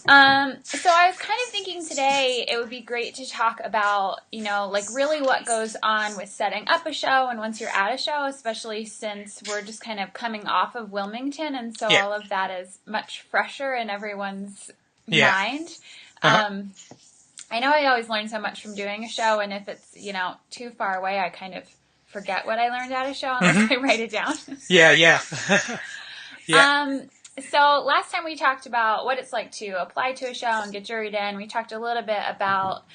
So I was kind of thinking today it would be great to talk about, like really what goes on with setting up a show and once you're at a show, especially since we're just kind of coming off of Wilmington, and so Yeah. all of that is much fresher in everyone's Yeah. mind. Uh-huh. I know I always learn so much from doing a show, and if it's, too far away, I kind of forget what I learned at a show unless I write it down. Yeah. Yeah. Yeah. So last time we talked about what it's like to apply to a show and get juried in. We talked a little bit about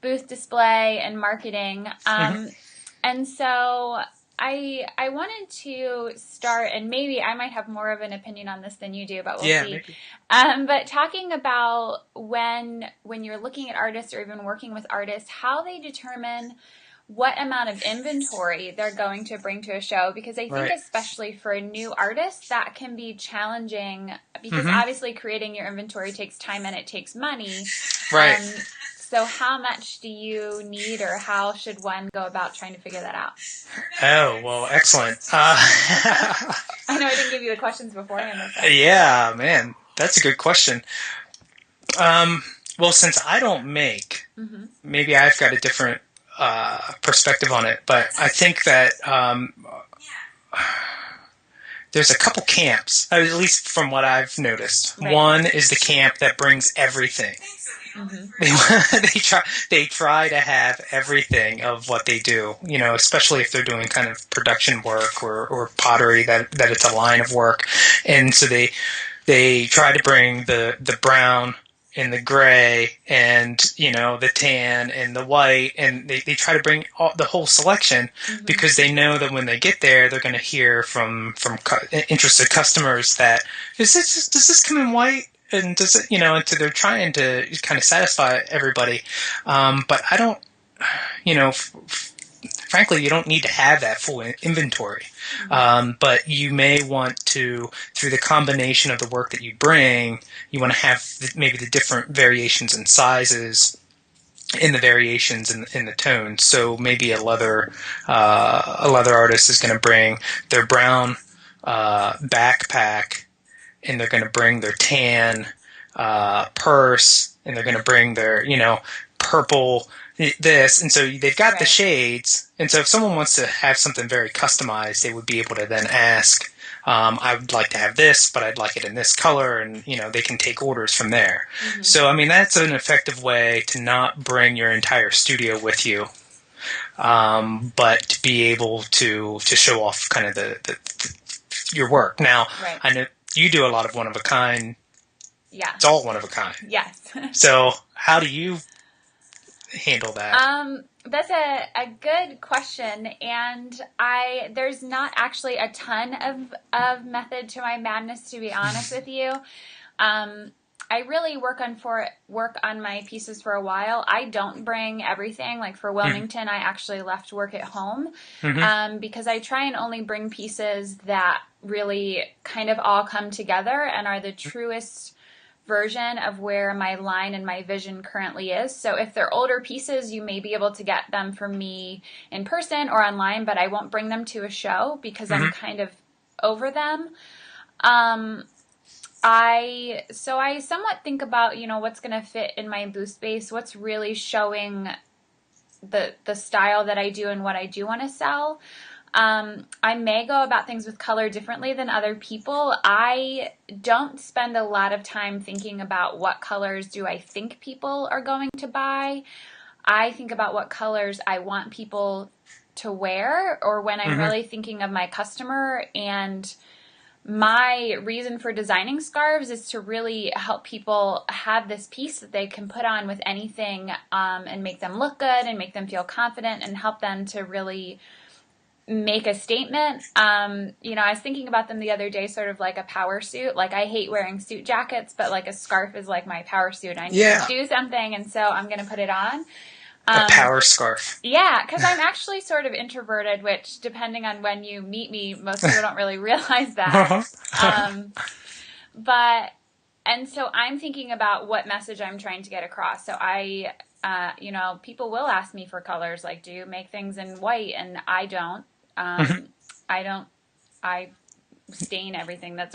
booth display and marketing. And so I wanted to start, and maybe I might have more of an opinion on this than you do, but we'll see. Maybe. But talking about when you're looking at artists or even working with artists, how they determine what amount of inventory they're going to bring to a show, because I think Right. especially for a new artist, that can be challenging because obviously creating your inventory takes time and it takes money. Right. So how much do you need, or how should one go about trying to figure that out? Oh, well, excellent. I know I didn't give you the questions beforehand. Yeah, man, that's a good question. Well, since I don't make, maybe I've got a different perspective on it, but I think that there's a couple camps, at least from what I've noticed. Right. One is the camp that brings everything. They try to have everything of what they do, especially if they're doing kind of production work or pottery, that it's a line of work. And so they try to bring the brown and the gray and, the tan and the white, and they try to bring the whole selection because they know that when they get there, they're going to hear from interested customers that, does this come in white? And does it, and so they're trying to kind of satisfy everybody. But I don't, frankly, you don't need to have that full inventory. But you may want to, through the combination of the work that you bring, you want to have maybe the different variations in sizes and the variations in the tones. So maybe a leather artist is going to bring their brown backpack, and they're going to bring their tan purse, and they're going to bring their, purple this. And so they've got the shades. And so if someone wants to have something very customized, they would be able to then ask, I would like to have this, but I'd like it in this color. And, they can take orders from there. So, that's an effective way to not bring your entire studio with you, but to be able to show off kind of your work. Now, I know you do a lot of one-of-a-kind. Yeah. It's all one-of-a-kind. Yes. So how do you handle that? That's a good question, and there's not actually a ton of method to my madness, to be honest with you. I really work on my pieces for a while. I don't bring everything. Like for Wilmington, I actually left work at home because I try and only bring pieces that really kind of all come together and are the truest version of where my line and my vision currently is. So if they're older pieces, you may be able to get them from me in person or online, but I won't bring them to a show because I'm kind of over them. I somewhat think about, what's going to fit in my booth space, what's really showing the style that I do and what I do want to sell. I may go about things with color differently than other people. I don't spend a lot of time thinking about what colors do I think people are going to buy. I think about what colors I want people to wear, or when I'm really thinking of my customer. And my reason for designing scarves is to really help people have this piece that they can put on with anything, and make them look good and make them feel confident and help them to really make a statement. I was thinking about them the other day, sort of like a power suit. Like, I hate wearing suit jackets, but like a scarf is like my power suit. I need to do something, and so I'm going to put it on. A power scarf. Yeah, because I'm actually sort of introverted, which, depending on when you meet me, most people don't really realize that. And so I'm thinking about what message I'm trying to get across. So people will ask me for colors, like, do you make things in white? And I don't. I stain everything that's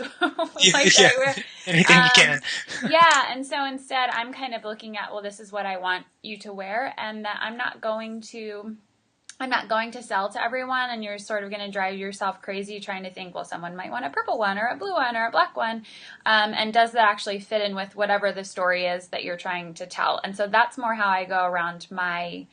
Yeah, anything you can. yeah. And so instead I'm kind of looking at, well, this is what I want you to wear, and that I'm not going to sell to everyone, and you're sort of going to drive yourself crazy trying to think, well, someone might want a purple one or a blue one or a black one. And does that actually fit in with whatever the story is that you're trying to tell? And so that's more how I go around my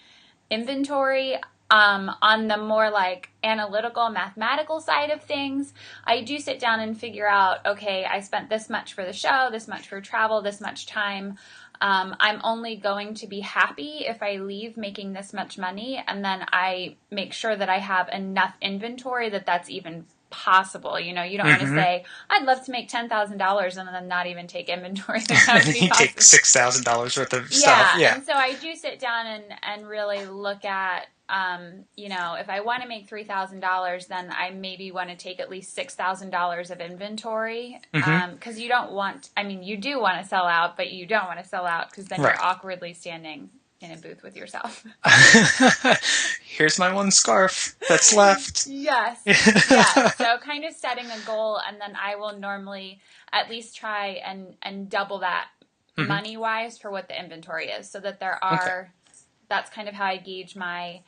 inventory. On the more like analytical, mathematical side of things, I do sit down and figure out, okay, I spent this much for the show, this much for travel, this much time. I'm only going to be happy if I leave making this much money, and then I make sure that I have enough inventory that's even possible. You know, you don't want to say, I'd love to make $10,000 and then not even take inventory. And then you take $6,000 worth of stuff. Yeah. And so I do sit down and really look at, you know, if I want to make $3,000, then I maybe want to take at least $6,000 of inventory. Because you don't want, I mean, you do want to sell out, but you don't want to sell out because then you're awkwardly standing in a booth with yourself. Here's my one scarf that's left. Yes. Yeah. So kind of setting a goal, and then I will normally at least try and double that money wise for what the inventory is, so that there are, that's kind of how I gauge my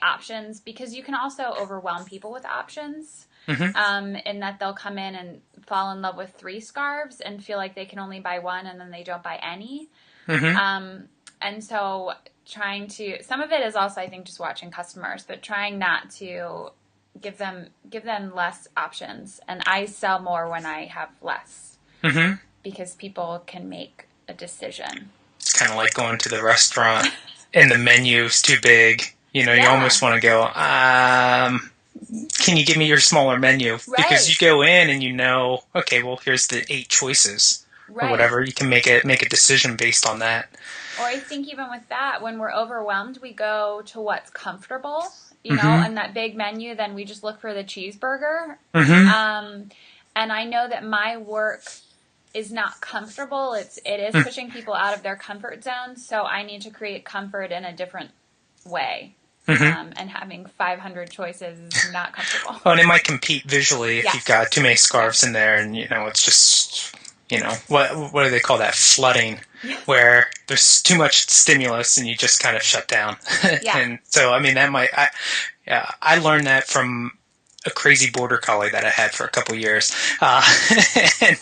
options, because you can also overwhelm people with options. In that they'll come in and fall in love with 3 scarves and feel like they can only buy one, and then they don't buy any. And so trying to, some of it is also, I think, just watching customers, but trying not to give them less options. And I sell more when I have less, because people can make a decision. It's kind of like going to the restaurant and the menu's too big. You know, you almost want to go, can you give me your smaller menu? Because you go in and you know, okay, well, here's the 8 choices or whatever. You can make a decision based on that. Or I think even with that, when we're overwhelmed, we go to what's comfortable, you know, and that big menu, then we just look for the cheeseburger. And I know that my work is not comfortable. It is pushing people out of their comfort zone. So I need to create comfort in a different way. And having 500 choices is not comfortable. Oh, and it might compete visually if you've got too many scarves in there, and, you know, it's just, you know, what do they call that? Flooding, where there's too much stimulus and you just kind of shut down. And so, I mean, that might, I learned that from a crazy border collie that I had for a couple years. And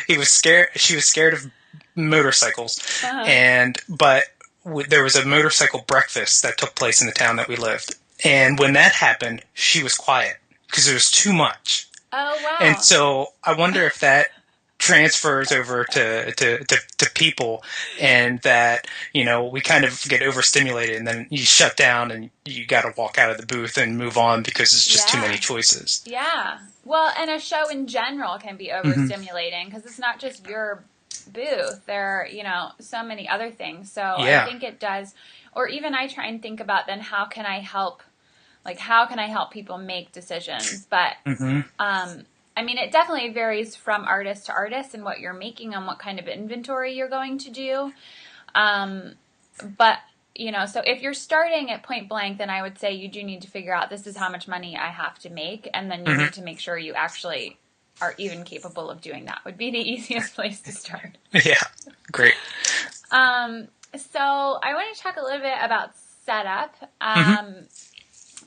she was scared of motorcycles. But there was a motorcycle breakfast that took place in the town that we lived. And when that happened, she was quiet because there was too much. Oh, wow. And so I wonder if that transfers over to people, and that, you know, we kind of get overstimulated and then you shut down and you got to walk out of the booth and move on because it's just too many choices. Yeah. Well, and a show in general can be overstimulating because it's not just your booth. There are, you know, so many other things. So I think it does. Or even I try and think about then how can I help people make decisions? But I mean, it definitely varies from artist to artist and what you're making and what kind of inventory you're going to do. But, you know, so if you're starting at point blank, then I would say you do need to figure out, this is how much money I have to make. And then you need to make sure you actually are even capable of doing that. Would be the easiest place to start. Yeah, great. So I want to talk a little bit about setup.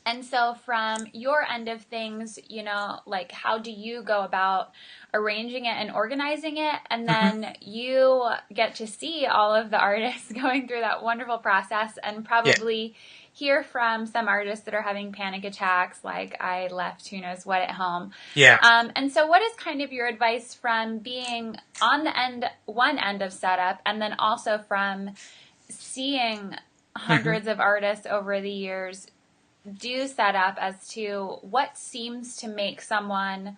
And so from your end of things, you know, like how do you go about arranging it and organizing it? And then you get to see all of the artists going through that wonderful process, and probably hear from some artists that are having panic attacks, like I left who knows what at home. And so what is kind of your advice from being on the one end of setup, and then also from seeing hundreds of artists over the years do setup, as to what seems to make someone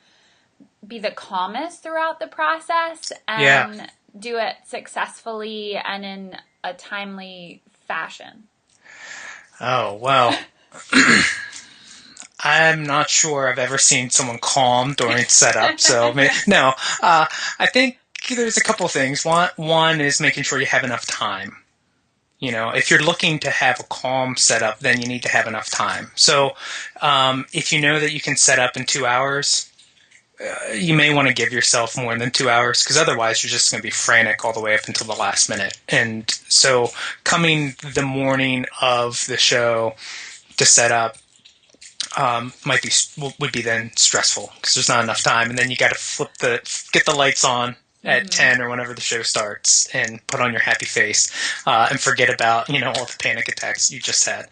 be the calmest throughout the process and do it successfully and in a timely fashion? Oh, well, I'm not sure I've ever seen someone calm during setup. So, no, I think there's a couple things. One is making sure you have enough time. You know, if you're looking to have a calm setup, then you need to have enough time. So if you know that you can set up in 2 hours, you may want to give yourself more than 2 hours, because otherwise you're just going to be frantic all the way up until the last minute. And so coming the morning of the show to set up would be then stressful because there's not enough time, and then you got to get the lights on at 10 or whenever the show starts and put on your happy face and forget about all the panic attacks you just had.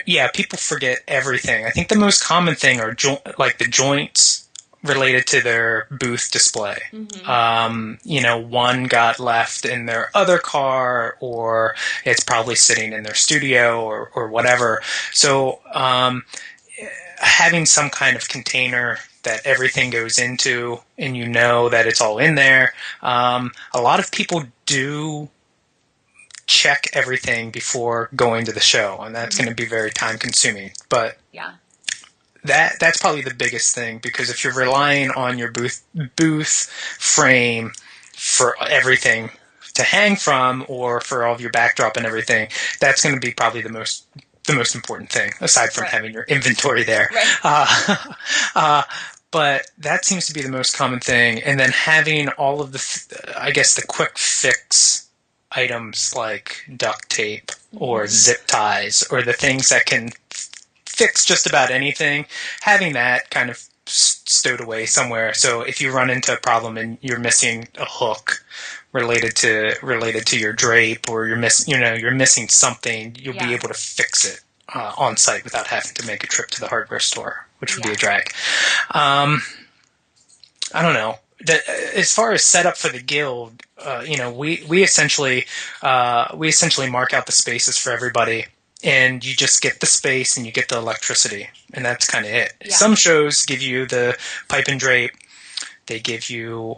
Yeah, people forget everything. I think the most common thing are like the joints related to their booth display. One got left in their other car, or it's probably sitting in their studio or whatever. So having some kind of container that everything goes into, and that it's all in there. A lot of people do check everything before going to the show, and that's going to be very time consuming. But yeah, that's probably the biggest thing, because if you're relying on your booth frame for everything to hang from, or for all of your backdrop and everything, that's going to be probably the most important thing, aside from having your inventory there. Right. But that seems to be the most common thing. And then having all of the quick fix items like duct tape or zip ties, or the things that can fix just about anything, having that kind of stowed away somewhere. So if you run into a problem and you're missing a hook related to your drape, or you're missing something, you'll be able to fix it on site without having to make a trip to the hardware store, which would be a drag. I don't know. As far as setup for the guild, we essentially mark out the spaces for everybody, and you just get the space and you get the electricity, and that's kind of it. Yeah. Some shows give you the pipe and drape. They give you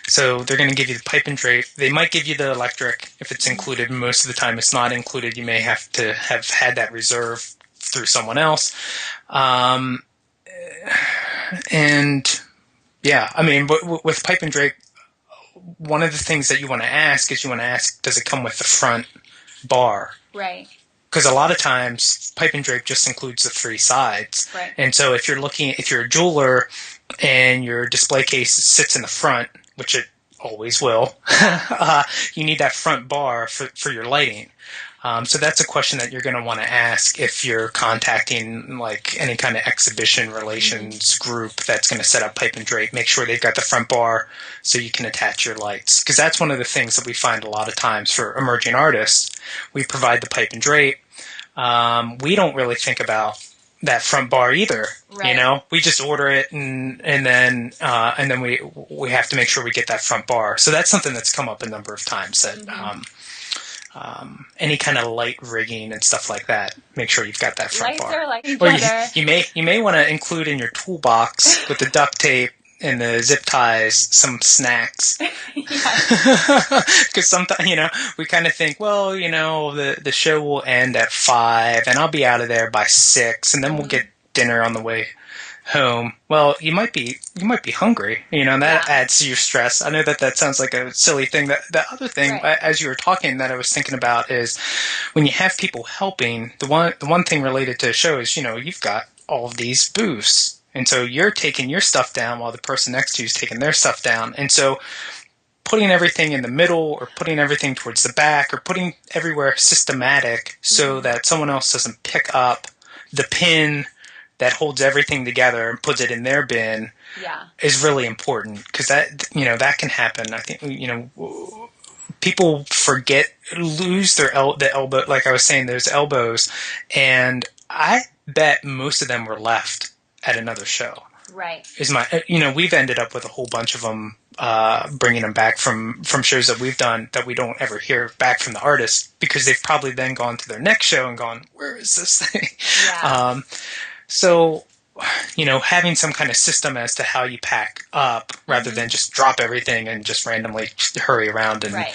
so they're going to give you the pipe and drape. They might give you the electric if it's included. Most of the time it's not included. You may have to have had that reserve through someone else. And yeah, I mean, with pipe and drape, one of the things that you want to ask, does it come with the front bar? Right. Because a lot of times pipe and drape just includes the 3 sides. Right. And so if you're a jeweler and your display case sits in the front, which it always will, you need that front bar for your lighting. So that's a question that you're going to want to ask if you're contacting like any kind of exhibition relations group that's going to set up pipe and drape. Make sure they've got the front bar so you can attach your lights. Because that's one of the things that we find a lot of times for emerging artists. We provide the pipe and drape. We don't really think about that front bar either. Right. We just order it and then we have to make sure we get that front bar. So that's something that's come up a number of times, that any kind of light rigging and stuff like that, make sure you've got that front bar. Lights are like each or other. You may want to include in your toolbox with the duct tape and the zip ties some snacks. Because sometimes, we kind of think, well, the show will end at 5 and I'll be out of there by 6, and then we'll get dinner on the way home. Well, you might be hungry, and that adds to your stress. I know that sounds like a silly thing. The other thing, as you were talking, that I was thinking about is when you have people helping, the one thing related to a show is, you've got all of these booths. And so you're taking your stuff down while the person next to you is taking their stuff down. And so putting everything in the middle, or putting everything towards the back, or putting everywhere systematic so that someone else doesn't pick up the pin that holds everything together and puts it in their bin is really important, because that can happen. I think, people lose the elbow, like I was saying, those elbows, and I bet most of them were left at another show. Right. We've ended up with a whole bunch of them, bringing them back from shows that we've done that we don't ever hear back from the artist, because they've probably then gone to their next show and gone, where is this thing? Yeah. So, having some kind of system as to how you pack up rather than just drop everything and just randomly hurry around and do that.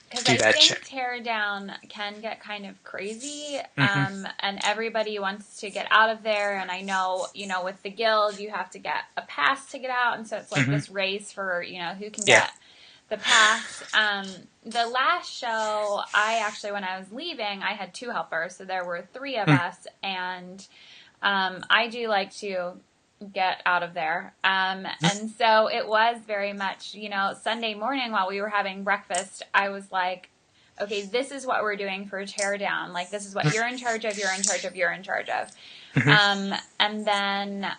Because I think tear down can get kind of crazy, and everybody wants to get out of there. And I know, with the guild, you have to get a pass to get out, and so it's like this race for, who can get the pass. The last show, when I was leaving, I had 2 helpers, so there were 3 of us, and I do like to get out of there. And so it was very much, Sunday morning while we were having breakfast, I was like, okay, this is what we're doing for tear down. Like, this is what you're in charge of, you're in charge of, you're in charge of. And then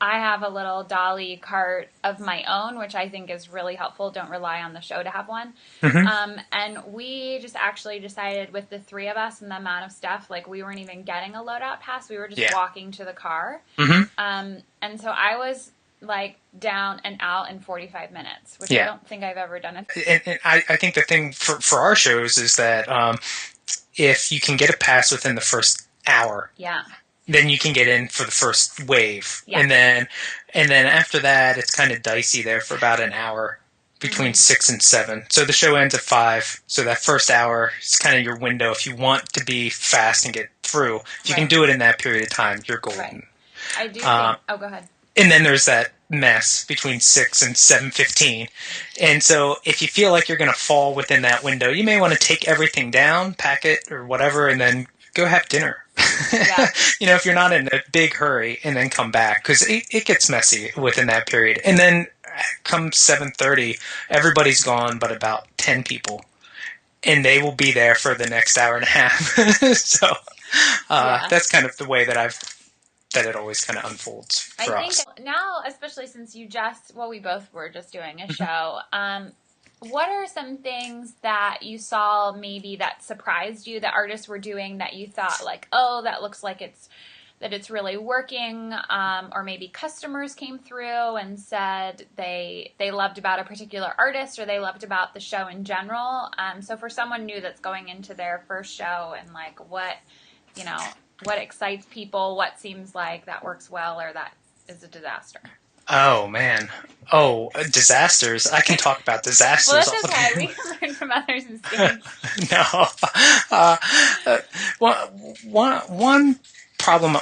I have a little dolly cart of my own, which I think is really helpful. Don't rely on the show to have one. And we just actually decided with the three of us and the amount of stuff, like we weren't even getting a loadout pass. We were just walking to the car. And so I was like down and out in 45 minutes, which I don't think I've ever done it. And I think the thing for our shows is that if you can get a pass within the first hour, then you can get in for the first wave. And then after that, it's kind of dicey there for about an hour between 6 and 7. So the show ends at 5. So that first hour is kind of your window. If you want to be fast and get through, if you can do it in that period of time, you're golden. I do think, go ahead. And then there's that mess between 6 and 7:15. And so if you feel like you're going to fall within that window, you may want to take everything down, pack it or whatever, and then go have dinner. If you're not in a big hurry, and then come back, because it gets messy within that period. And then come 7:30, everybody's gone but about 10 people, and they will be there for the next hour and a half. So that's kind of the way that it always kind of unfolds for us. I think now, especially since we both were just doing a show, what are some things that you saw maybe that surprised you that artists were doing that you thought like, oh, that looks like it's really working, or maybe customers came through and said they loved about a particular artist or they loved about the show in general. So for someone new that's going into their first show and like what excites people, what seems like that works well or that is a disaster? Oh, man. Disasters. I can talk about disasters. Well, that's okay. We can learn from others' mistakes. No. One problem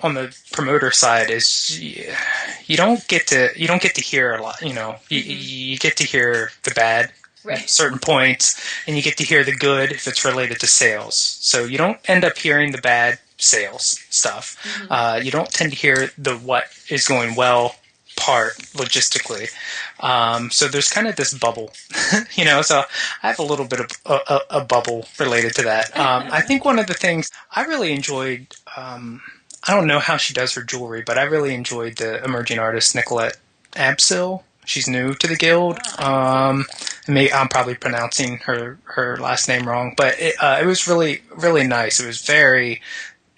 on the promoter side is you don't get to hear a lot. You get to hear the bad at certain points, and you get to hear the good if it's related to sales. So you don't end up hearing the bad sales stuff. You don't tend to hear the what is going well part logistically. So there's kind of this bubble, so I have a little bit of a bubble related to that. I think one of the things I really enjoyed, I don't know how she does her jewelry, but I really enjoyed the emerging artist Nicolette Absil. She's new to the guild. I'm probably pronouncing her last name wrong, but it was really, really nice. It was very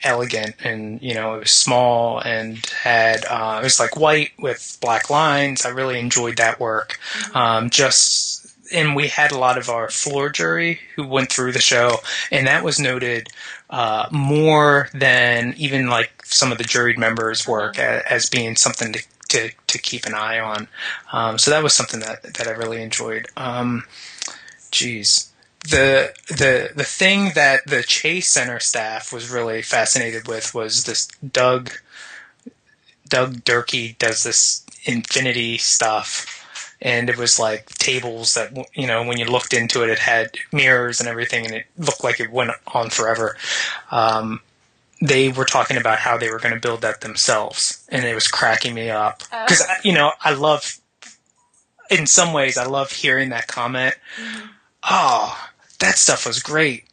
elegant, and it was small and had it was like white with black lines. I really enjoyed that work. And we had a lot of our floor jury who went through the show, and that was noted more than even like some of the juried members' work as being something to keep an eye on. So that was something that I really enjoyed. The thing that the Chase Center staff was really fascinated with was this Doug Durkee does this infinity stuff. And it was like tables that, when you looked into it, it had mirrors and everything, and it looked like it went on forever. They were talking about how they were going to build that themselves, and it was cracking me up. Because, I love, in some ways, I love hearing that comment. Oh, that stuff was great.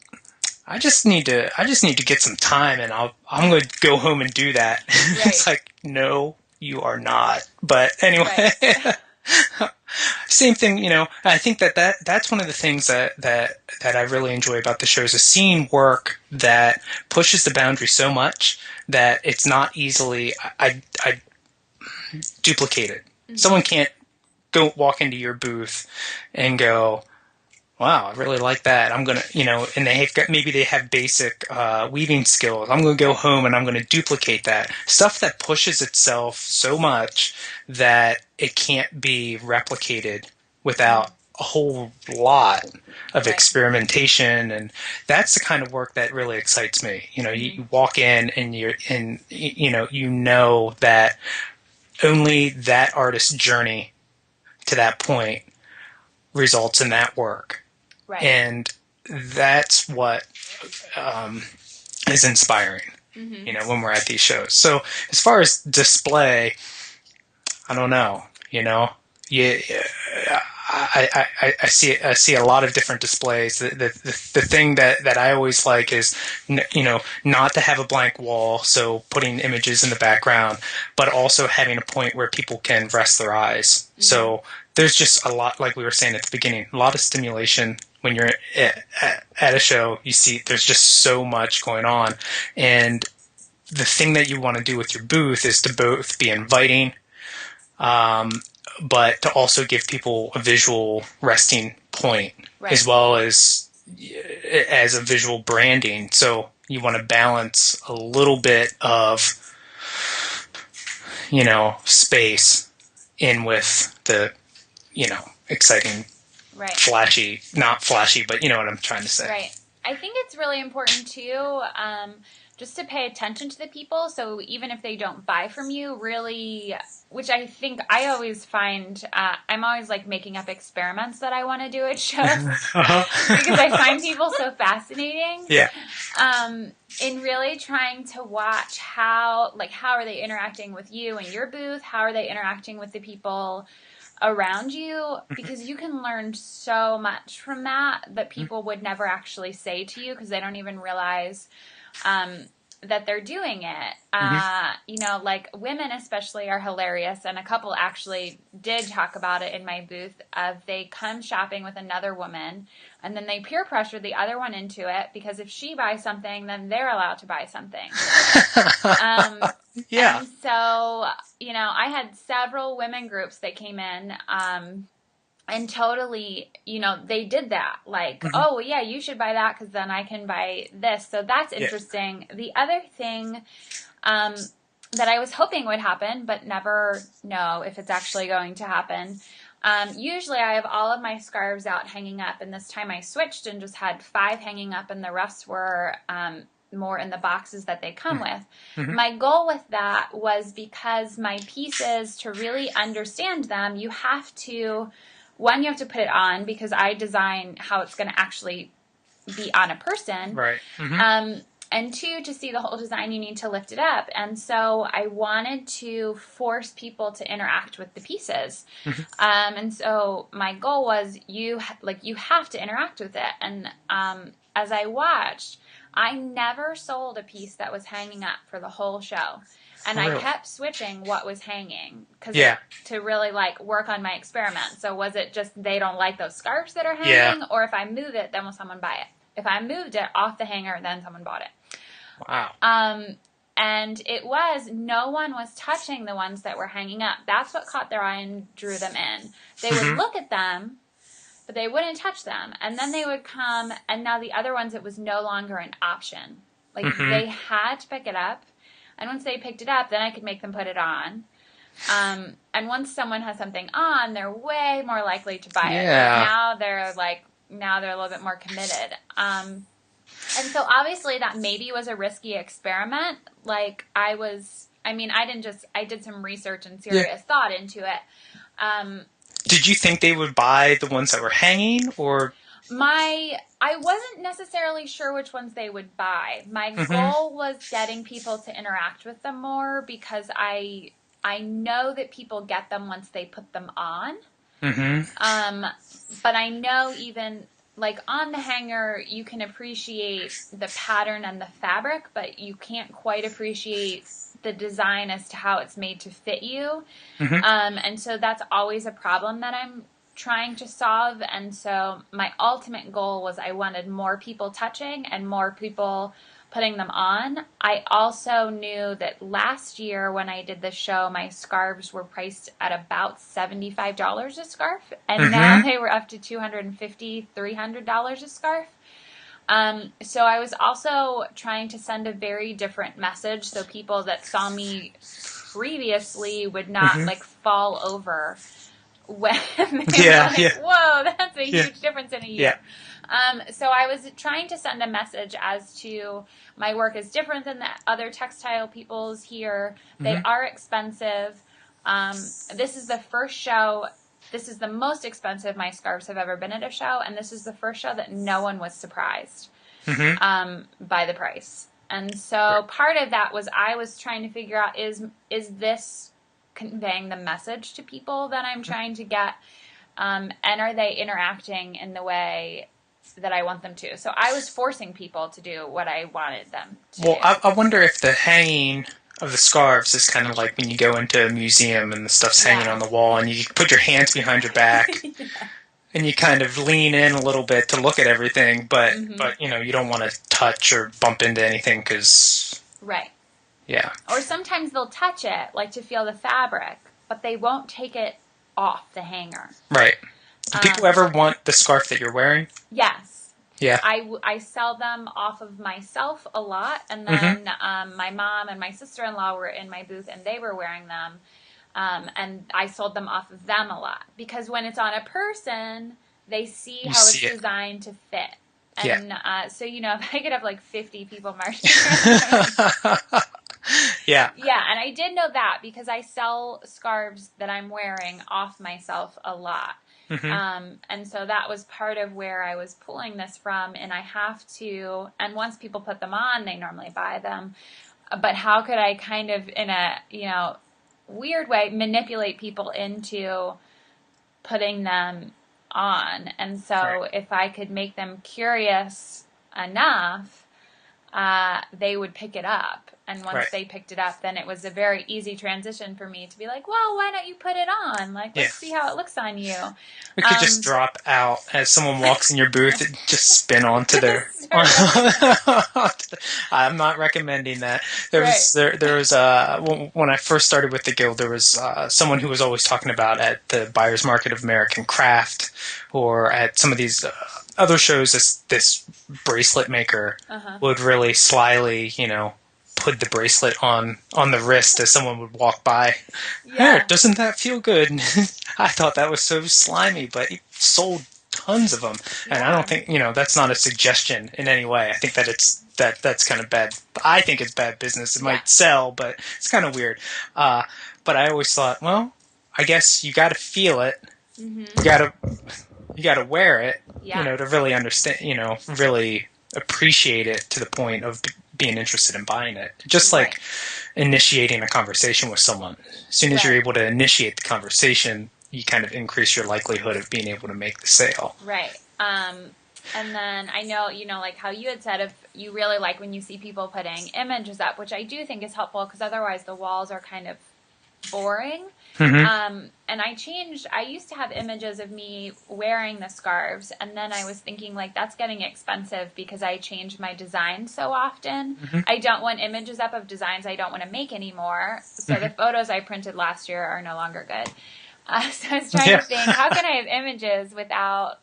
I just need to get some time, and I'm going to go home and do that. Right. It's like, no, you are not. But anyway. Right. Same thing, I think that's one of the things that I really enjoy about the show is seeing work that pushes the boundary so much that it's not easily I duplicated. Mm-hmm. Someone can't go walk into your booth and go, wow, I really like that. I'm going to, and maybe they have basic weaving skills. I'm going to go home and I'm going to duplicate that. Stuff that pushes itself so much that it can't be replicated without a whole lot of experimentation. And that's the kind of work that really excites me. You walk in and you know that only that artist's journey to that point results in that work. Right. And that's what is inspiring. when we're at these shows. So as far as display, I don't know, yeah, I see a lot of different displays. The thing that I always like is not to have a blank wall, so putting images in the background, but also having a point where people can rest their eyes. So there's just a lot, like we were saying at the beginning, a lot of stimulation when you're at a show. You see there's just so much going on, and the thing that you want to do with your booth is to both be inviting, but to also give people a visual resting point, as well as a visual branding. So you want to balance a little bit of, space in with the, exciting, flashy, not flashy, but you know what I'm trying to say. Right. I think it's really important too, just to pay attention to the people. So even if they don't buy from you, really, which I think I always find, I'm always like making up experiments that I want to do at shows because I find people so fascinating. Yeah. In really trying to watch how are they interacting with you and your booth? How are they interacting with the people around you? Because you can learn so much from that people would never actually say to you because they don't even realize that they're doing it. Like women especially are hilarious, and a couple actually did talk about it in my booth of they come shopping with another woman and then they peer pressure the other one into it because if she buys something then they're allowed to buy something. Yeah. And so, I had several women groups that came in and totally, they did that. Like, oh, well, yeah, you should buy that because then I can buy this. So that's interesting. Yeah. The other thing that I was hoping would happen, but never know if it's actually going to happen. Usually I have all of my scarves out hanging up, and this time I switched and just had 5 hanging up, and the rest were more in the boxes that they come with. My goal with that was because my pieces, to really understand them, you have to put it on because I design how it's going to actually be on a person. Right. And 2, to see the whole design, you need to lift it up. And so I wanted to force people to interact with the pieces. And so my goal was you have to interact with it. And as I watched, I never sold a piece that was hanging up for the whole show. And I kept switching what was hanging to really work on my experiment. So was it just they don't like those scarves that are hanging? Or if I move it, then will someone buy it? If I moved it off the hanger, then someone bought it. Wow. And it was, no one was touching the ones that were hanging up. That's what caught their eye and drew them in. They would look at them, but they wouldn't touch them. And then they would come, and now the other ones, it was no longer an option. They had to pick it up. And once they picked it up, then I could make them put it on. And once someone has something on, they're way more likely to buy it. Now they're a little bit more committed. And so obviously that maybe was a risky experiment. I did some research and serious thought into it. Did you think they would buy the ones that were hanging, or? I wasn't necessarily sure which ones they would buy. My goal was getting people to interact with them more because I know that people get them once they put them on. But I know even on the hanger, you can appreciate the pattern and the fabric, but you can't quite appreciate the design as to how it's made to fit you. And so that's always a problem that I'm trying to solve. And so my ultimate goal was I wanted more people touching and more people putting them on. I also knew that last year when I did the show, my scarves were priced at about $75 a scarf, and now they were up to $250, $300 a scarf. So I was also trying to send a very different message so people that saw me previously would not fall over when they were whoa, that's a huge difference in a year. So I was trying to send a message as to my work is different than the other textile people's here. They are expensive. This is the first show. This is the most expensive my scarves have ever been at a show, and this is the first show that no one was surprised by the price. And so part of that was I was trying to figure out is this conveying the message to people that I'm trying to get, and are they interacting in the way that I want them to? So I was forcing people to do what I wanted them to do. I wonder if the hanging of the scarves is kind of like when you go into a museum and the stuff's hanging on the wall and you put your hands behind your back and you kind of lean in a little bit to look at everything, but you don't want to touch or bump into anything because... Right. Yeah. Or sometimes they'll touch it, like to feel the fabric, but they won't take it off the hanger. Right. Do people ever want the scarf that you're wearing? Yes. Yeah. I sell them off of myself a lot, and then my mom and my sister-in-law were in my booth, and they were wearing them, and I sold them off of them a lot. Because when it's on a person, they see how it's designed to fit. And so, if I could have like 50 people marching around. Yeah. Yeah, and I did know that because I sell scarves that I'm wearing off myself a lot. And so that was part of where I was pulling this from, and I have to, and once people put them on, they normally buy them, but how could I kind of, in a, weird way, manipulate people into putting them on? And so if I could make them curious enough, they would pick it up. And once they picked it up, then it was a very easy transition for me to be like, well, why don't you put it on? Like, let's see how it looks on you. We could just drop out as someone walks in your booth and just spin onto their... I'm not recommending that. There was when I first started with the guild, there was someone who was always talking about at the Buyer's Market of American Craft or at some of these... other shows, this bracelet maker would really slyly, put the bracelet on the wrist as someone would walk by. Yeah. Doesn't that feel good? I thought that was so slimy, but he sold tons of them. And I don't think, that's not a suggestion in any way. I think that that's kind of bad. I think it's bad business. It might sell, but it's kind of weird. But I always thought, well, I guess you got to feel it. You got to wear it, to really understand, really appreciate it to the point of being interested in buying it. Just like initiating a conversation with someone. As soon as you're able to initiate the conversation, you kind of increase your likelihood of being able to make the sale. Right. And then I know, like how you had said, if you really like when you see people putting images up, which I do think is helpful because otherwise the walls are kind of boring. And I used to have images of me wearing the scarves, and then I was thinking like that's getting expensive because I changed my design so often. I don't want images up of designs I don't want to make anymore. So the photos I printed last year are no longer good. So I was trying to think, how can I have images without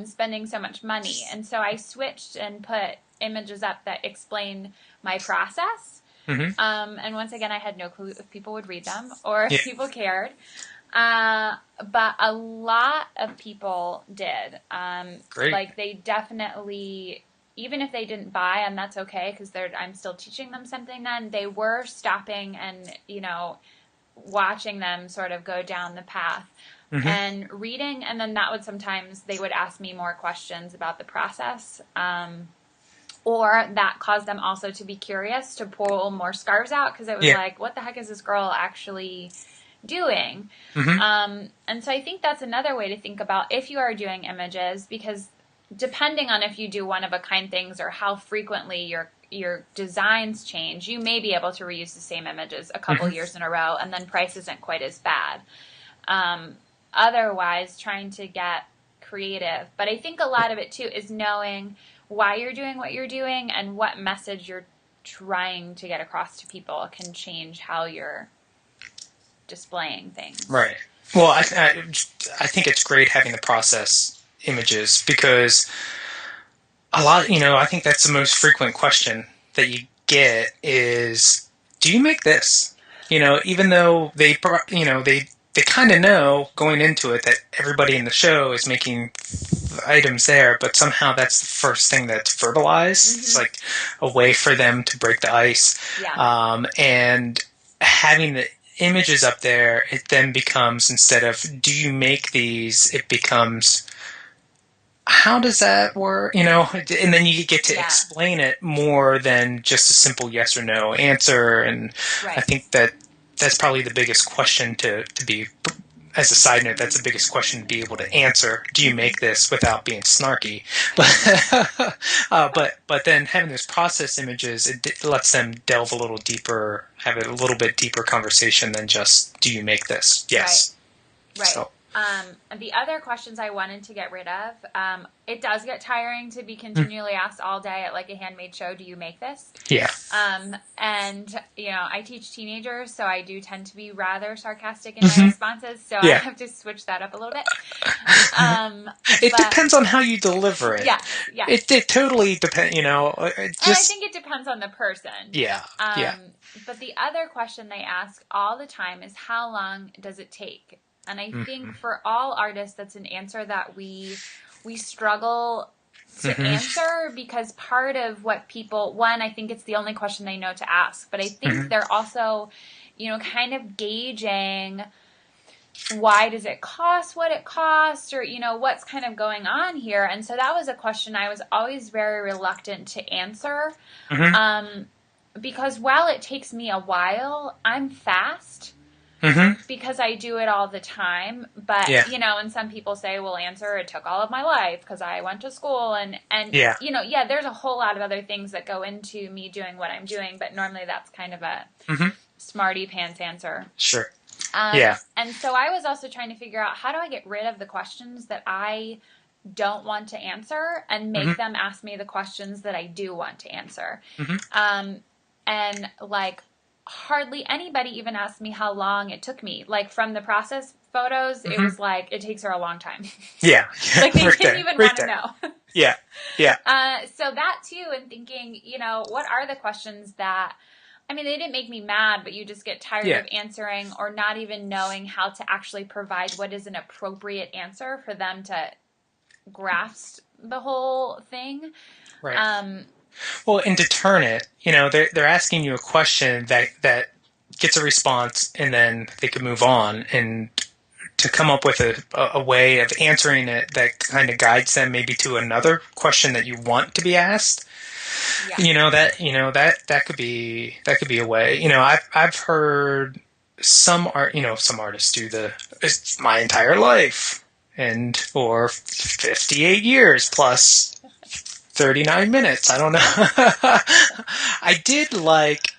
spending so much money? And so I switched and put images up that explain my process. And once again, I had no clue if people would read them or if people cared. But a lot of people did. Great. Like they definitely, even if they didn't buy, and that's okay because I'm still teaching them something then, they were stopping and, watching them sort of go down the path and reading. And then they would ask me more questions about the process. Or that caused them also to be curious to pull more scarves out because it was like, what the heck is this girl actually doing? And so I think that's another way to think about if you are doing images, because depending on if you do one-of-a-kind things or how frequently your designs change, you may be able to reuse the same images a couple years in a row, and then price isn't quite as bad. Otherwise, trying to get creative. But I think a lot of it, too, is knowing why you're doing what you're doing and what message you're trying to get across to people can change how you're displaying things. Right. Well, I think it's great having the process images because I think that's the most frequent question that you get is, do you make this? Even though they kind of know going into it that everybody in the show is making items there, but somehow that's the first thing that's verbalized. It's like a way for them to break the ice. And having the images up there, it then becomes, instead of do you make these, it becomes how does that work? And then you get to Yeah. explain it more than just a simple yes or no answer. And Right. I think that's probably the biggest question to be, as a side note, that's the biggest question to be able to answer. Do you make this without being snarky? But then having those process images, it lets them delve a little deeper, have a little bit deeper conversation than just, do you make this? Yes. Right. So. The other questions I wanted to get rid of, it does get tiring to be continually asked all day at like a handmade show, do you make this? Yeah. And, I teach teenagers, so I do tend to be rather sarcastic in my responses, so I have to switch that up a little bit. It depends on how you deliver it. Yeah. It totally depends, And I think it depends on the person. Yeah. But the other question they ask all the time is, how long does it take? And I think for all artists, that's an answer that we struggle to answer, because part of what people, one, I think it's the only question they know to ask, but I think they're also, kind of gauging, why does it cost what it costs, or, what's kind of going on here. And so that was a question I was always very reluctant to answer, because while it takes me a while, I'm fast. Because I do it all the time. But, and some people say, well, answer, it took all of my life because I went to school. And there's a whole lot of other things that go into me doing what I'm doing. But normally that's kind of a smarty pants answer. Sure. And so I was also trying to figure out, how do I get rid of the questions that I don't want to answer and make them ask me the questions that I do want to answer. And like, hardly anybody even asked me how long it took me. Like, from the process photos, it was like, it takes her a long time. Yeah. Like, they didn't even want to know. Yeah. So that too, and thinking, what are the questions that, they didn't make me mad, but you just get tired of answering, or not even knowing how to actually provide what is an appropriate answer for them to grasp the whole thing. Right. Well, and to turn it, they're asking you a question that gets a response, and then they can move on, and to come up with a way of answering it that kind of guides them maybe to another question that you want to be asked. Yeah. That could be a way. I've heard some artists do it's my entire life, or 58 years plus 39 minutes. I don't know. I did like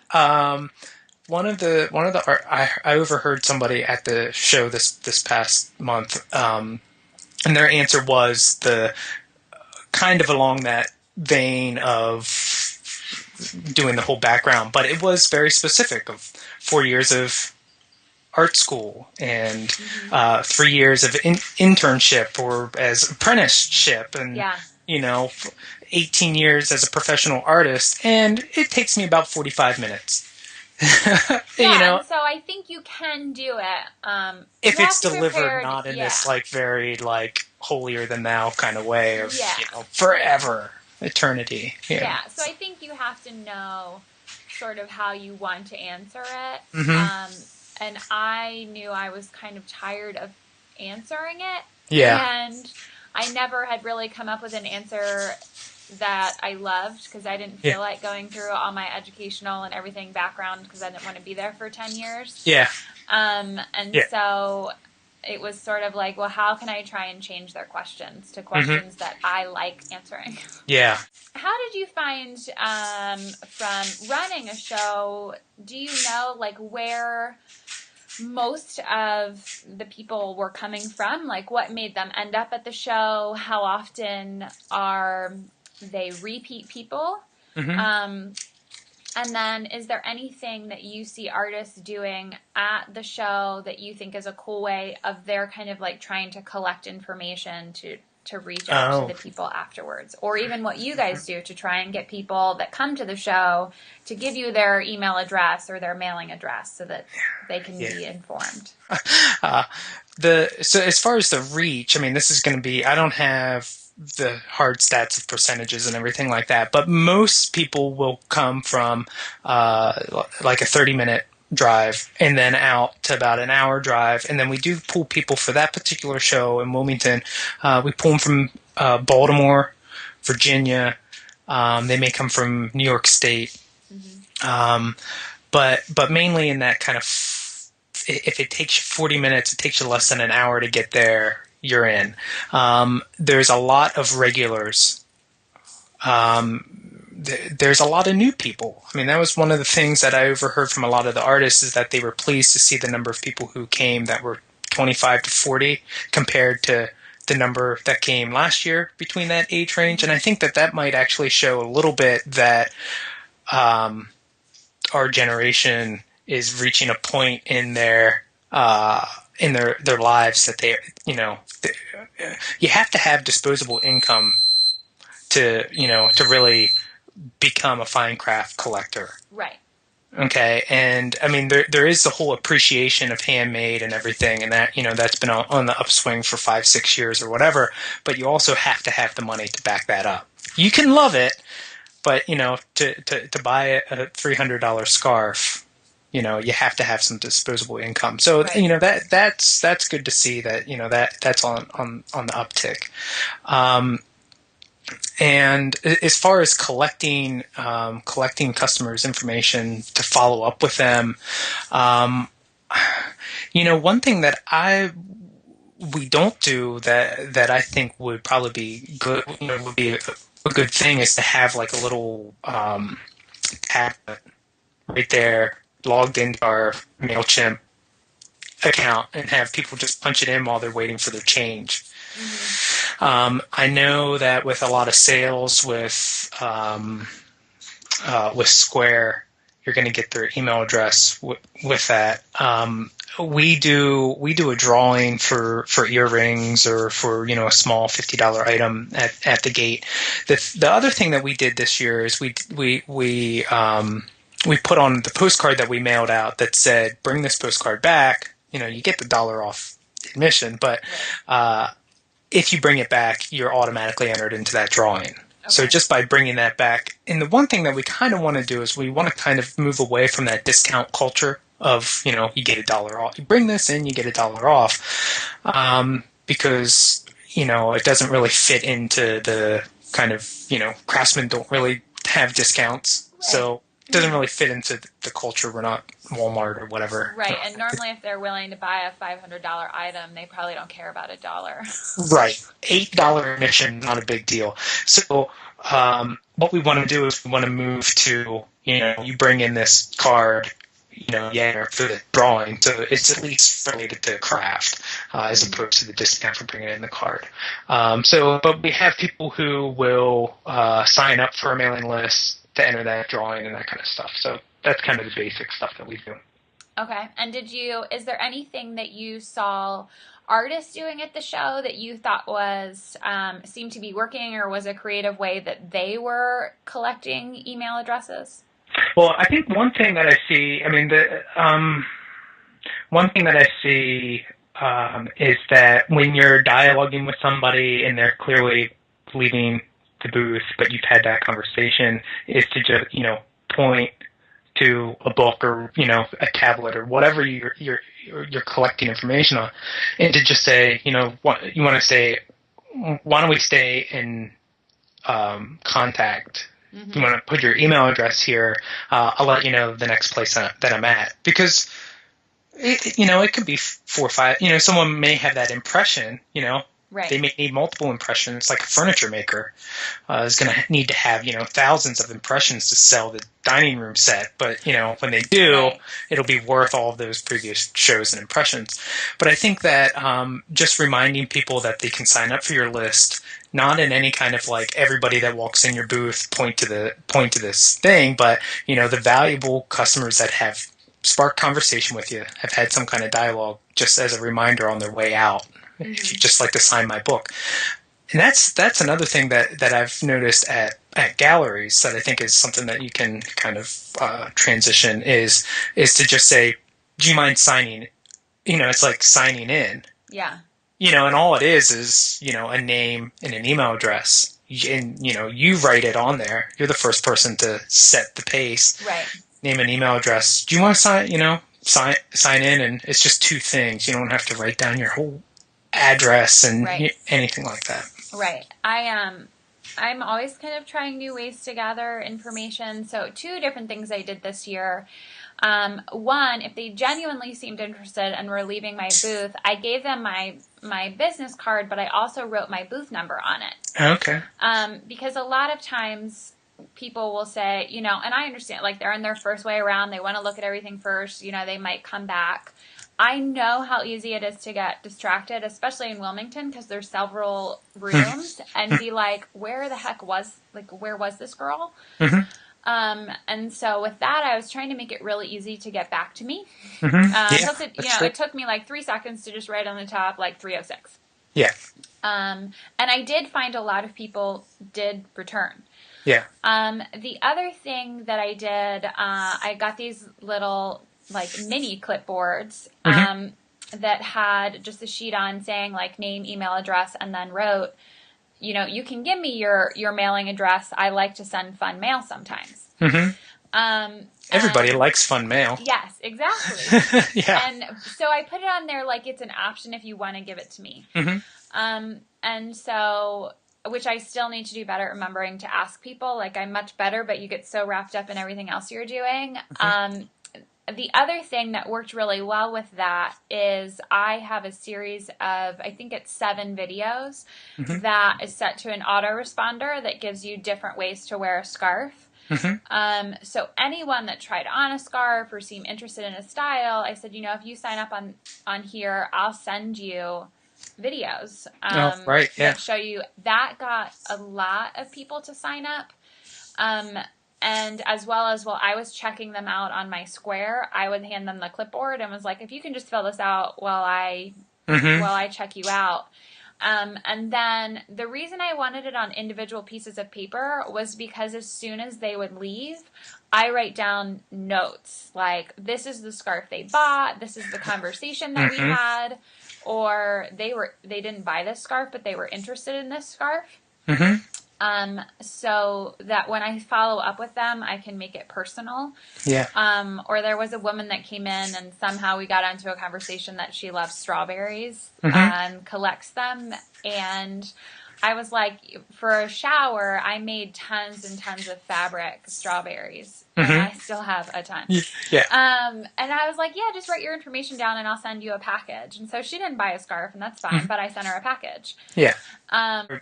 one of the art. I overheard somebody at the show this past month, and their answer was the kind of along that vein of doing the whole background, but it was very specific of 4 years of art school and 3 years of internship or as apprenticeship, and 18 years as a professional artist, and it takes me about 45 minutes. So I think you can do it. If it's delivered not in this very holier than thou kind of way of forever, eternity. Yeah. So I think you have to know sort of how you want to answer it. And I knew I was kind of tired of answering it. Yeah. And I never had really come up with an answer that I loved, because I didn't feel like going through all my educational and everything background, because I didn't want to be there for 10 years. Yeah. So it was sort of like, well, how can I try and change their questions to questions that I like answering? Yeah. How did you find, from running a show, do you know, where most of the people were coming from? What made them end up at the show? How often are they repeat people? And then, is there anything that you see artists doing at the show that you think is a cool way of their kind of trying to collect information to reach out to the people afterwards? Or even what you guys do to try and get people that come to the show to give you their email address or their mailing address so that they can be informed? So as far as the reach, this is going to be, I don't have the hard stats of percentages and everything like that, but most people will come from a 30-minute drive and then out to about an hour drive, and then we do pull people for that particular show in Wilmington. We pull them from Baltimore, Virginia. They may come from New York State. But mainly in that kind of, if it takes you 40 minutes, it takes you less than an hour to get there, you're in. There's a lot of regulars. There's a lot of new people. I mean, that was one of the things that I overheard from a lot of the artists, is that they were pleased to see the number of people who came that were 25 to 40 compared to the number that came last year between that age range. And I think that that might actually show a little bit that our generation is reaching a point in their lives that they, you have to have disposable income to really become a fine craft collector. Right. Okay. And I mean, there is the whole appreciation of handmade and everything, and that, that's been on the upswing for 5-6 years or whatever, but you also have to have the money to back that up. You can love it, but, to buy a $300 scarf, you have to have some disposable income. So, right. That's good to see that, that's on the uptick. And as far as collecting customers' information to follow up with them, one thing that we don't do that I think would probably be good, would be a good thing, is to have like a little tablet right there logged into our MailChimp account and have people just punch it in while they're waiting for their change. I know that with a lot of sales with Square, you're going to get their email address with that. We do a drawing for earrings or for a small $50 item at the gate. The other thing that we did this year is we put on the postcard that we mailed out that said, "Bring this postcard back." You get the $1 off admission, but if you bring it back, you're automatically entered into that drawing. Okay. So just by bringing that back, and the one thing that we kind of want to do is we want to kind of move away from that discount culture of, you get $1 off. You bring this in, you get $1 off, because, it doesn't really fit into the kind of, craftsmen don't really have discounts. Right. So it doesn't really fit into the culture. We're not Walmart or whatever. Right, and normally if they're willing to buy a $500 item, they probably don't care about $1. Right. $8 admission, not a big deal. So what we want to do is we want to move to, you bring in this card, for the drawing, so it's at least related to craft, as opposed to the discount for bringing in the card. But we have people who will sign up for a mailing list to enter that drawing and that kind of stuff. So that's kind of the basic stuff that we do. Okay. And is there anything that you saw artists doing at the show that you thought seemed to be working, or was a creative way that they were collecting email addresses? Well, I think one thing that I see, is that when you're dialoguing with somebody and they're clearly leaving the booth, but you've had that conversation, is to just, point to a book or, a tablet or whatever you're collecting information on, and to just say, you want to say, why don't we stay in contact? Mm-hmm. You want to put your email address here. I'll let you know the next place that I'm at, because it could be 4 or 5. Someone may have that impression. Right. They may need multiple impressions, like a furniture maker is going to need to have, thousands of impressions to sell the dining room set. But, when they do, right, it'll be worth all of those previous shows and impressions. But I think that just reminding people that they can sign up for your list, not in any kind of like everybody that walks in your booth point to this thing, but, the valuable customers that have sparked conversation with you, have had some kind of dialogue, just as a reminder on their way out. Mm-hmm. If you'd just like to sign my book. And that's another thing that I've noticed at galleries that I think is something that you can kind of transition is to just say, do you mind signing? It's like signing in. Yeah. And all it is a name and an email address. And, you write it on there. You're the first person to set the pace. Right. Name and email address. Do you want to sign in? And it's just 2 things. You don't have to write down your whole address and right, anything like that. Right. I'm always kind of trying new ways to gather information. So two different things I did this year. One, if they genuinely seemed interested and were leaving my booth, I gave them my business card, but I also wrote my booth number on it. Okay. Because a lot of times people will say, and I understand, like they're in their first way around, they want to look at everything first, they might come back. I know how easy it is to get distracted, especially in Wilmington, because there's several rooms, and be like, where was this girl? Mm-hmm. And so with that, I was trying to make it really easy to get back to me. Mm-hmm. It took me like 3 seconds to just write on the top, like 306. Yeah. And I did find a lot of people did return. Yeah. The other thing that I did, I got these little like mini clipboards, that had just a sheet on saying like name, email address, and then wrote, you can give me your mailing address. I like to send fun mail sometimes. Mm-hmm. Everybody likes fun mail. Yes, exactly. Yeah. And so I put it on there like it's an option if you want to give it to me. Mm-hmm. And so, which I still need to do better at remembering to ask people. Like I'm much better, but you get so wrapped up in everything else you're doing. Mm-hmm. The other thing that worked really well with that is I have a series of, I think it's 7 videos that is set to an autoresponder that gives you different ways to wear a scarf. So anyone that tried on a scarf or seemed interested in a style, I said, if you sign up on here, I'll send you videos that show you. That got a lot of people to sign up. And as well as while I was checking them out on my Square, I would hand them the clipboard and was like, if you can just fill this out while I check you out. And then the reason I wanted it on individual pieces of paper was because as soon as they would leave, I write down notes like, this is the scarf they bought, this is the conversation that we had, or they didn't buy this scarf, but they were interested in this scarf. So that when I follow up with them, I can make it personal. Yeah. Or there was a woman that came in and somehow we got into a conversation that she loves strawberries and collects them. And I was like, for a shower, I made tons and tons of fabric strawberries. And I still have a ton. Yeah. And I was like, yeah, just write your information down and I'll send you a package. And so she didn't buy a scarf and that's fine, but I sent her a package. Yeah.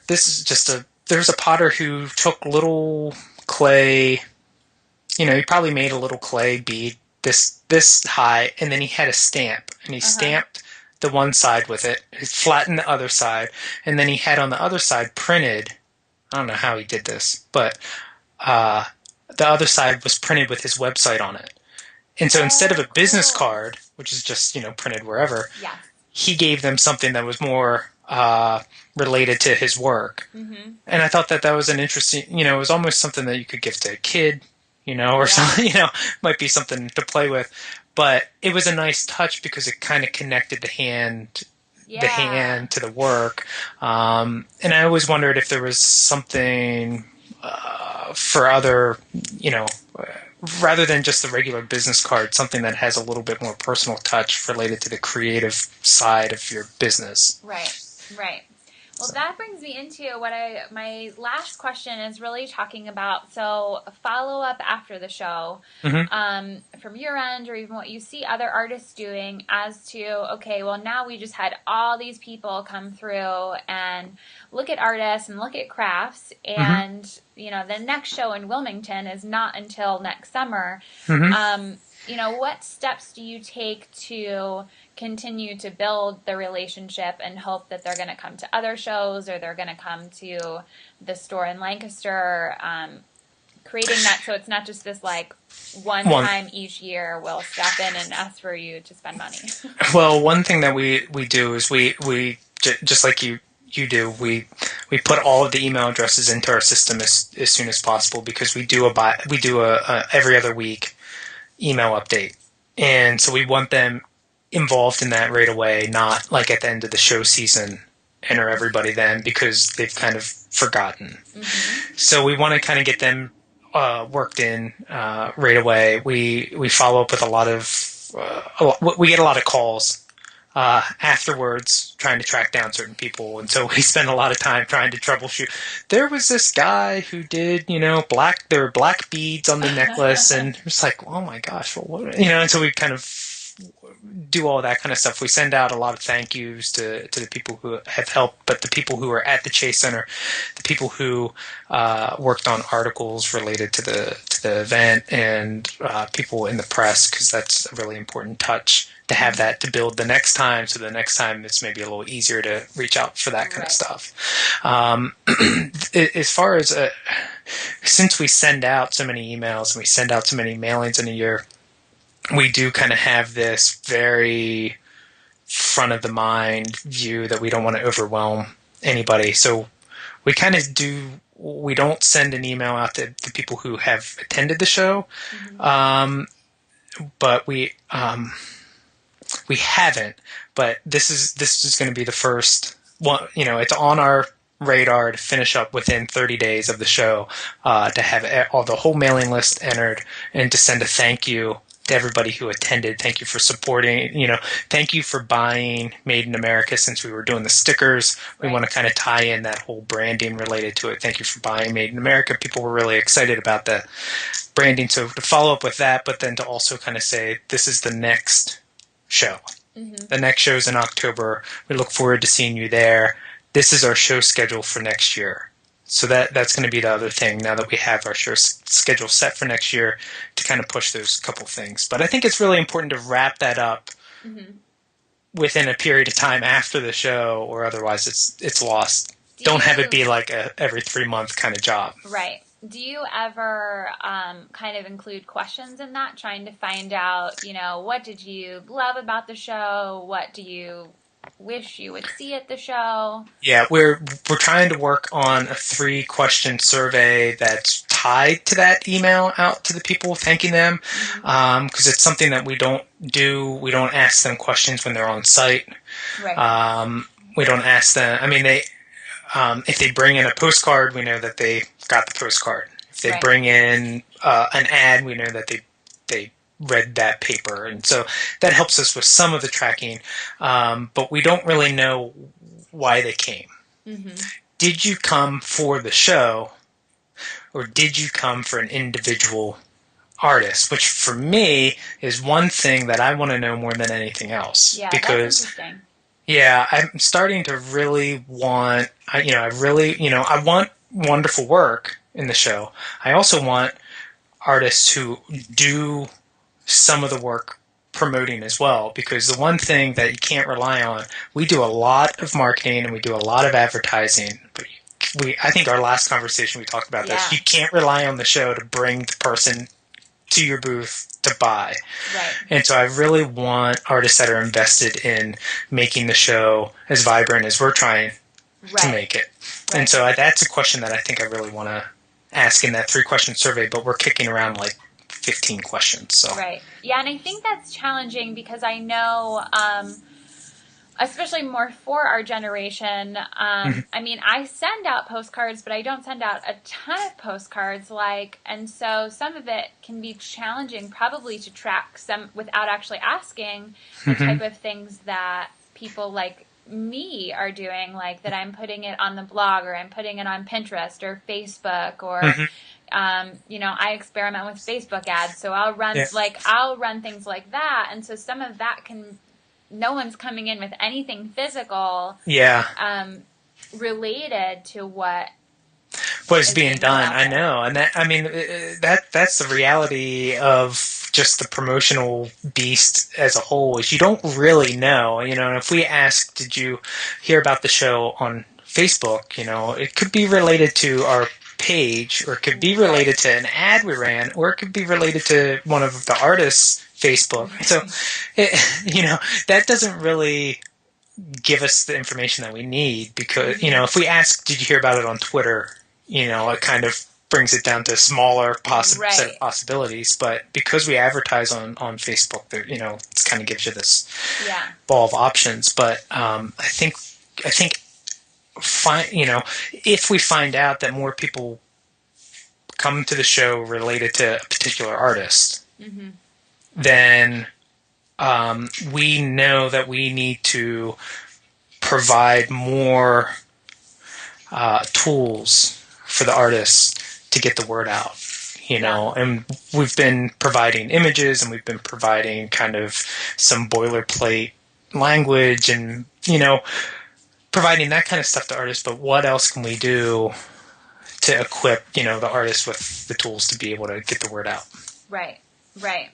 This is just there's a potter who took little clay, he probably made a little clay bead this high, and then he had a stamp, and he stamped the one side with it, he flattened the other side, and then he had on the other side printed, I don't know how he did this, but the other side was printed with his website on it. And so instead of a business card, which is just, printed wherever, he gave them something that was more related to his work. And I thought that was an interesting, it was almost something that you could give to a kid, or something, might be something to play with. But it was a nice touch because it kind of connected the hand to the work. And I always wondered if there was something for other, rather than just the regular business card, something that has a little bit more personal touch related to the creative side of your business. Right. Well, that brings me into my last question is really talking about, so follow up after the show from your end or even what you see other artists doing as to, okay, well, now we just had all these people come through and look at artists and look at crafts and, the next show in Wilmington is not until next summer. What steps do you take to continue to build the relationship and hope that they're going to come to other shows or they're going to come to the store in Lancaster, creating that so it's not just this like one time each year we'll step in and ask for you to spend money. Well, one thing that we do is we just like you do, we put all of the email addresses into our system as soon as possible because we do a every other week email update. And so we want them involved in that right away, not like at the end of the show season, enter everybody then because they've kind of forgotten. So we want to kind of get them worked in right away. We follow up with we get a lot of calls afterwards trying to track down certain people. And so we spent a lot of time trying to troubleshoot. There was this guy who did, there were black beads on the necklace, and it was like, oh my gosh, well, what, and so we kind of do all that kind of stuff. We send out a lot of thank yous to the people who have helped, but the people who are at the Chase Center, the people who worked on articles related to the event, and people in the press, because that's a really important touch to have that to build the next time. So the next time it's maybe a little easier to reach out for that kind of stuff. As far as since we send out so many emails and we send out so many mailings in a year, we do kind of have this very front of the mind view that we don't want to overwhelm anybody. So we kind of we don't send an email out to people who have attended the show. But we haven't, but this is going to be the first one. It's on our radar to finish up within 30 days of the show, to have the whole mailing list entered, and to send a thank you to everybody who attended. Thank you for supporting, thank you for buying Made in America. Since we were doing the stickers, we want to kind of tie in that whole branding related to it. Thank you for buying Made in America. People were really excited about the branding. So to follow up with that, but then to also kind of say, this is the next show. The next show is in October. We look forward to seeing you there. This is our show schedule for next year. So that's going to be the other thing, now that we have our show schedule set for next year, to kind of push those couple things. But I think it's really important to wrap that up within a period of time after the show, or otherwise it's lost. Don't have it be like a every 3 month kind of job. Right. Do you ever kind of include questions in that, trying to find out, what did you love about the show? What do you wish you would see at the show? Yeah, we're trying to work on a 3-question survey that's tied to that email out to the people, thanking them, because it's something that we don't do. We don't ask them questions when they're on site. Right. We don't ask them. I mean, if they bring in a postcard, we know that they got the postcard. If they bring in an ad, we know that they read that paper. And so that helps us with some of the tracking, but we don't really know why they came. Did you come for the show, or did you come for an individual artist? Which for me is one thing that I want to know more than anything else. Yeah, because that's interesting. Yeah, I'm starting to really want, I want wonderful work in the show. I also want artists who do some of the work promoting as well, because the one thing that you can't rely on, we do a lot of marketing and we do a lot of advertising, but I think our last conversation we talked about this. You can't rely on the show to bring the person to your booth to buy. Right. And so I really want artists that are invested in making the show as vibrant as we're trying to make it. And so that's a question that I think I really want to ask in that 3-question survey, but we're kicking around like 15 questions. So. Right. Yeah, and I think that's challenging because I know, especially more for our generation, I mean, I send out postcards, but I don't send out a ton of postcards, and so some of it can be challenging probably to track some without actually asking the type of things that people like me are doing, like that I'm putting it on the blog, or I'm putting it on Pinterest or Facebook, or I experiment with Facebook ads, so I'll run things like that, and so some of that no one's coming in with anything physical related to what is being done. I know, and that's the reality of just the promotional beast as a whole, is you don't really know. And if we ask, did you hear about the show on Facebook? It could be related to our page, or it could be related to an ad we ran, or it could be related to one of the artists' Facebook. So, that doesn't really give us the information that we need, because, if we ask, did you hear about it on Twitter? It kind of brings it down to a smaller set of possibilities. But because we advertise on Facebook, it kind of gives you this ball of options. But I think if we find out that more people come to the show related to a particular artist, then we know that we need to provide more tools for the artists to get the word out. And we've been providing images and we've been providing kind of some boilerplate language and, providing that kind of stuff to artists. But what else can we do to equip, the artists with the tools to be able to get the word out? Right. Right.